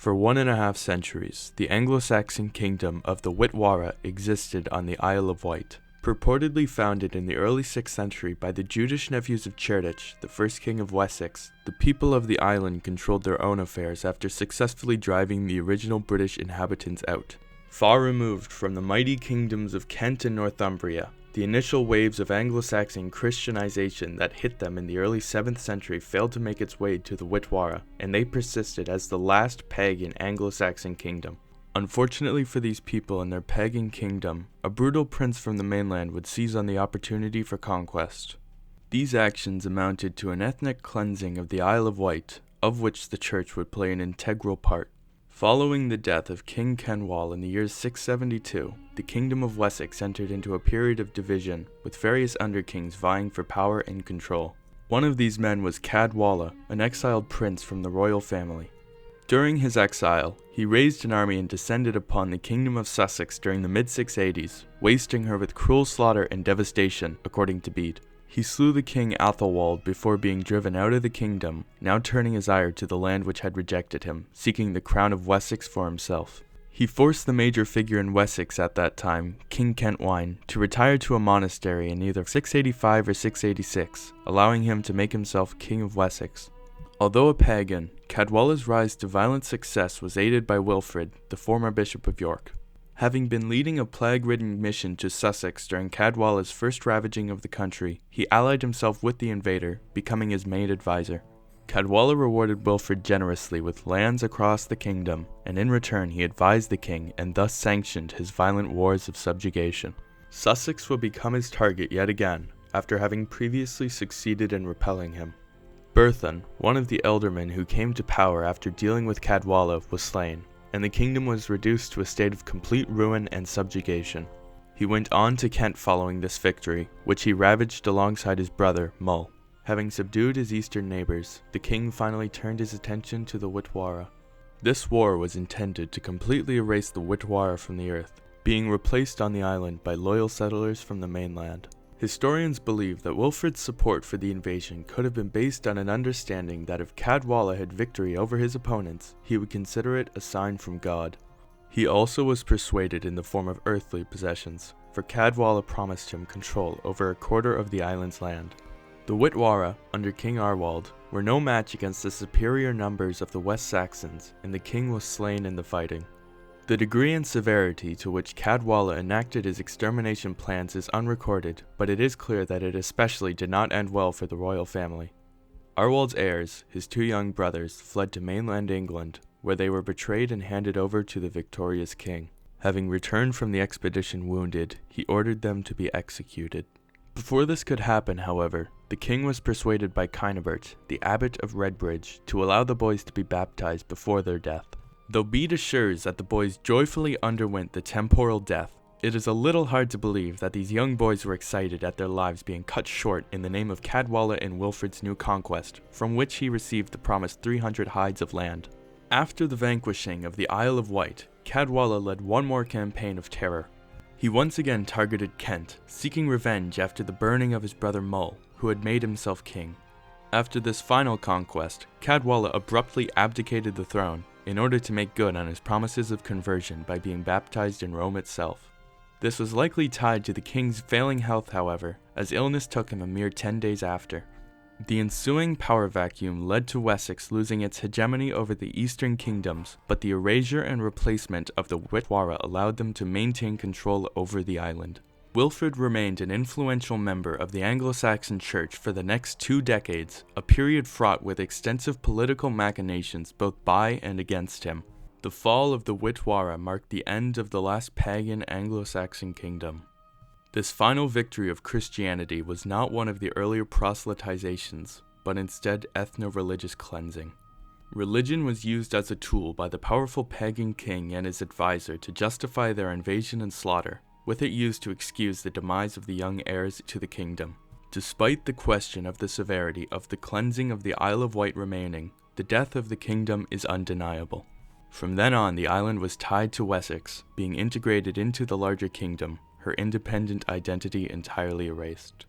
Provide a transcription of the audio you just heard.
For 1.5 centuries, the Anglo-Saxon kingdom of the Wihtwara existed on the Isle of Wight. Purportedly founded in the early 6th century by the Jutish nephews of Cerdic, the first king of Wessex, the people of the island controlled their own affairs after successfully driving the original British inhabitants out. Far removed from the mighty kingdoms of Kent and Northumbria, the initial waves of Anglo-Saxon christianisation that hit them in the early 7th century failed to make its way to the Wihtwara, and they persisted as the last pagan Anglo-Saxon kingdom. Unfortunately for these people and their pagan kingdom, a brutal prince from the mainland would seize on the opportunity for conquest. These actions amounted to an ethnic cleansing of the Isle of Wight, of which the church would play an integral part. Following the death of King Cenwalh in the year 672, the kingdom of Wessex entered into a period of division, with various underkings vying for power and control. One of these men was Caedwalla, an exiled prince from the royal family. During his exile, he raised an army and descended upon the kingdom of Sussex during the mid-680s, wasting her with cruel slaughter and devastation, according to Bede. He slew the king Athelwald before being driven out of the kingdom, now turning his ire to the land which had rejected him, seeking the crown of Wessex for himself. He forced the major figure in Wessex at that time, King Kentwine, to retire to a monastery in either 685 or 686, allowing him to make himself king of Wessex. Although a pagan, Caedwalla's rise to violent success was aided by Wilfrid, the former Bishop of York. Having been leading a plague-ridden mission to Sussex during Caedwalla's first ravaging of the country, he allied himself with the invader, becoming his main advisor. Caedwalla rewarded Wilfrid generously with lands across the kingdom, and in return he advised the king and thus sanctioned his violent wars of subjugation. Sussex would become his target yet again, after having previously succeeded in repelling him. Berthun, one of the ealdormen who came to power after dealing with Caedwalla, was slain, and the kingdom was reduced to a state of complete ruin and subjugation. He went on to Kent following this victory, which he ravaged alongside his brother, Mull. Having subdued his eastern neighbours, the king finally turned his attention to the Wihtwara. This war was intended to completely erase the Wihtwara from the earth, being replaced on the island by loyal settlers from the mainland. Historians believe that Wilfrid's support for the invasion could have been based on an understanding that if Caedwalla had victory over his opponents, he would consider it a sign from God. He also was persuaded in the form of earthly possessions, for Caedwalla promised him control over a quarter of the island's land. The Wihtwara, under King Arwald, were no match against the superior numbers of the West Saxons, and the king was slain in the fighting. The degree and severity to which Caedwalla enacted his extermination plans is unrecorded, but it is clear that it especially did not end well for the royal family. Arwald's heirs, his 2 young brothers, fled to mainland England, where they were betrayed and handed over to the victorious king. Having returned from the expedition wounded, he ordered them to be executed. Before this could happen, however, the king was persuaded by Cynibert, the abbot of Redbridge, to allow the boys to be baptized before their death. Though Bede assures that the boys joyfully underwent the temporal death, it is a little hard to believe that these young boys were excited at their lives being cut short in the name of Caedwalla and Wilfrid's new conquest, from which he received the promised 300 hides of land. After the vanquishing of the Isle of Wight, Caedwalla led one more campaign of terror. He once again targeted Kent, seeking revenge after the burning of his brother Mull, who had made himself king. After this final conquest, Caedwalla abruptly abdicated the throne, in order to make good on his promises of conversion by being baptized in Rome itself. This was likely tied to the king's failing health, however, as illness took him a mere 10 days after. The ensuing power vacuum led to Wessex losing its hegemony over the eastern kingdoms, but the erasure and replacement of the Wihtwara allowed them to maintain control over the island. Wilfrid remained an influential member of the Anglo-Saxon Church for the next 2 decades, a period fraught with extensive political machinations both by and against him. The fall of the Wihtwara marked the end of the last pagan Anglo-Saxon kingdom. This final victory of Christianity was not one of the earlier proselytizations, but instead ethno-religious cleansing. Religion was used as a tool by the powerful pagan king and his advisor to justify their invasion and slaughter, with it used to excuse the demise of the young heirs to the kingdom. Despite the question of the severity of the cleansing of the Isle of Wight remaining, the death of the kingdom is undeniable. From then on, the island was tied to Wessex, being integrated into the larger kingdom, her independent identity entirely erased.